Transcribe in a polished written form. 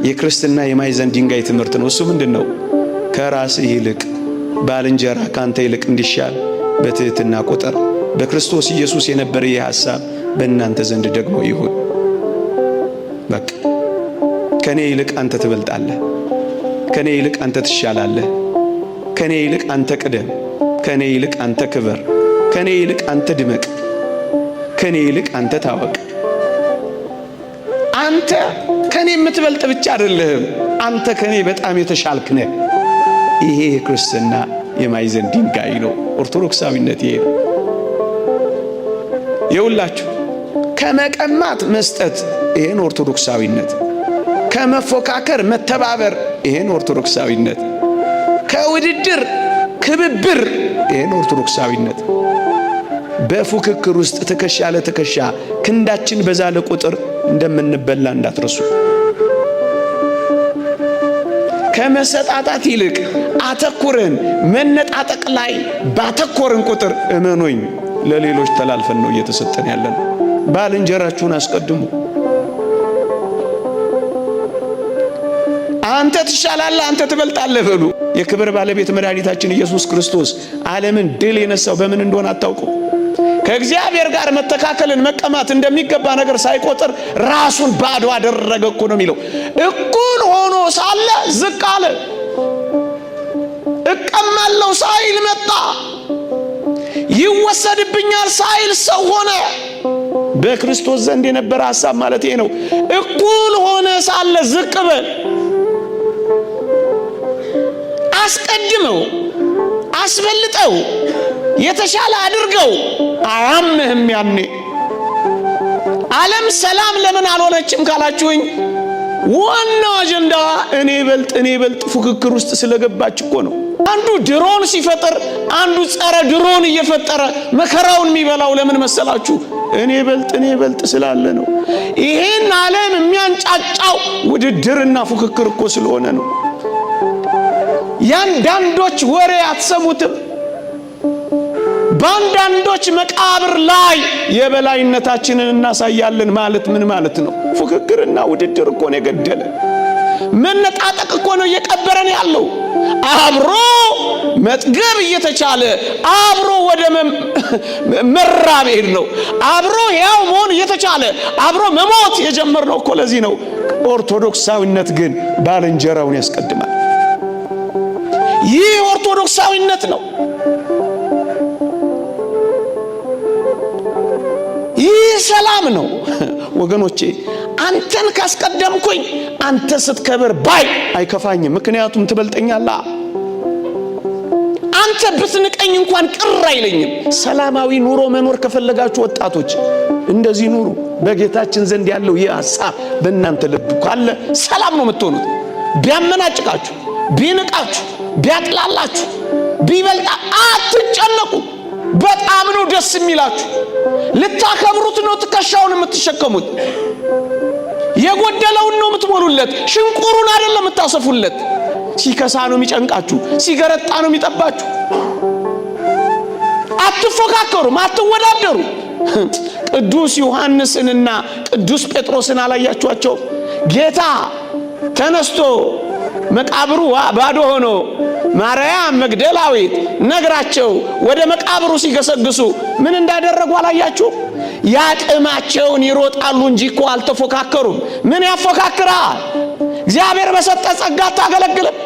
የክርስትና የማዕዘን ድንጋይ ትምህርት ነው። እሱ ምንድነው? ከራስህ ይልቅ ባልንጀራ ካንተ ይልቅ እንዲሻል በትህትና ቁጥር። በክርስቶስ ኢየሱስ የነበረ ይህ ሐሳብ በእናንተ ዘንድ ደግሞ ይሁን። በቃ ከኔ ይልቅ አንተ ትበልጣለህ፣ ከኔ ይልቅ አንተ ትሻላለህ፣ ከኔ ይልቅ አንተ ቅደም፣ ከኔ ይልቅ አንተ ክበር፣ ከኔ ይልቅ አንተ ድመቅ፣ ከኔ ይልቅ አንተ ታወቅ። አንተ ከኔ የምትበልጥ ብቻ አይደለህም፣ አንተ ከኔ በጣም የተሻልክ ነህ። ይሄ የክርስትና የማዕዘን ድንጋይ ነው። ኦርቶዶክሳዊነት ይሄ ነው። የሁላችሁ ከመቀማት መስጠት፣ ይሄን ኦርቶዶክሳዊነት። ከመፎካከር መተባበር፣ ይሄን ኦርቶዶክሳዊነት። ከውድድር ክብብር፣ ይሄን ኦርቶዶክሳዊነት። በፉክክር ውስጥ ትከሻ ለትከሻ ክንዳችን በዛለ ቁጥር እንደምንበላ እንዳትረሱ። ከመሰጣጣት ይልቅ አተኩረን መነጣጠቅ ላይ ባተኮርን ቁጥር እመኖኝ ለሌሎች ተላልፈን ነው እየተሰጠን ያለን። ባልንጀራችሁን አስቀድሙ። አንተ ትሻላለህ፣ አንተ ትበልጣለህ በሉ። የክብር ባለቤት መድኃኒታችን ኢየሱስ ክርስቶስ ዓለምን ድል የነሳው በምን እንደሆነ አታውቁ? ከእግዚአብሔር ጋር መተካከልን መቀማት እንደሚገባ ነገር ሳይቆጥር ራሱን ባዶ አደረገ እኮ ነው የሚለው። እኩል ሆኖ ሳለ ዝቅ አለ። እቀማለሁ ሳይል መጣ። ይወሰድብኛል ሳይል ሰው ሆነ። በክርስቶስ ዘንድ የነበረ ሐሳብ ማለት ይሄ ነው። እኩል ሆነ ሳለ ዝቅ በል። አስቀድመው፣ አስበልጠው፣ የተሻለ አድርገው። አያምህም። ያኔ ዓለም ሰላም ለምን አልሆነችም ካላችሁኝ፣ ዋናው አጀንዳዋ እኔ በልጥ ፉክክር ውስጥ ስለገባች እኮ ነው። አንዱ ድሮን ሲፈጠር አንዱ ጸረ ድሮን እየፈጠረ መከራውን የሚበላው ለምን መሰላችሁ? እኔ በልጥ ስላለ ነው። ይሄን ዓለም የሚያንጫጫው ውድድርና ፉክክር እኮ ስለሆነ ነው። ያንዳንዶች ወሬ አትሰሙትም? በአንዳንዶች መቃብር ላይ የበላይነታችንን እናሳያለን ማለት ምን ማለት ነው? ፉክክርና ውድድር እኮ ነው የገደለ። መነጣጠቅ እኮ ነው እየቀበረን ያለው። አብሮ መጥገብ እየተቻለ አብሮ ወደ መራብ ሄድ ነው። አብሮ ያው መሆን እየተቻለ አብሮ መሞት የጀመርነው እኮ ለዚህ ነው። ኦርቶዶክሳዊነት ግን ባልንጀራውን ያስቀድማል። ይህ ኦርቶዶክሳዊነት ነው። ይህ ሰላም ነው ወገኖቼ። አንተን ካስቀደምኩኝ አንተ ስትከበር ባይ አይከፋኝም፣ ምክንያቱም ትበልጠኛለህ። አንተ ብትንቀኝ እንኳን ቅር አይለኝም። ሰላማዊ ኑሮ መኖር ከፈለጋችሁ ወጣቶች እንደዚህ ኑሩ። በጌታችን ዘንድ ያለው ይህ ሐሳብ በእናንተ ልብ ካለ ሰላም ነው የምትሆኑት። ቢያመናጭቃችሁ፣ ቢንቃችሁ፣ ቢያጥላላችሁ፣ ቢበልጣ አትጨነቁ። በጣም ነው ደስ የሚላችሁ። ልታከብሩት ነው ትከሻውን የምትሸከሙት። የጎደለውን ነው የምትሞሉለት፣ ሽንቁሩን አይደለም የምታሰፉለት። ሲከሳ ነው የሚጨንቃችሁ፣ ሲገረጣ ነው የሚጠባችሁ። አትፎካከሩም፣ አትወዳደሩ። ቅዱስ ዮሐንስንና ቅዱስ ጴጥሮስን አላያችኋቸው? ጌታ ተነስቶ መቃብሩ ባዶ ሆኖ ማርያም መግደላዊት ነግራቸው ወደ መቃብሩ ሲገሰግሱ ምን እንዳደረጉ አላያችሁ? ያቅማቸውን ይሮጣሉ እንጂ እኮ አልተፎካከሩም። ምን ያፎካክራል? እግዚአብሔር በሰጠ ጸጋ አታገለግልም?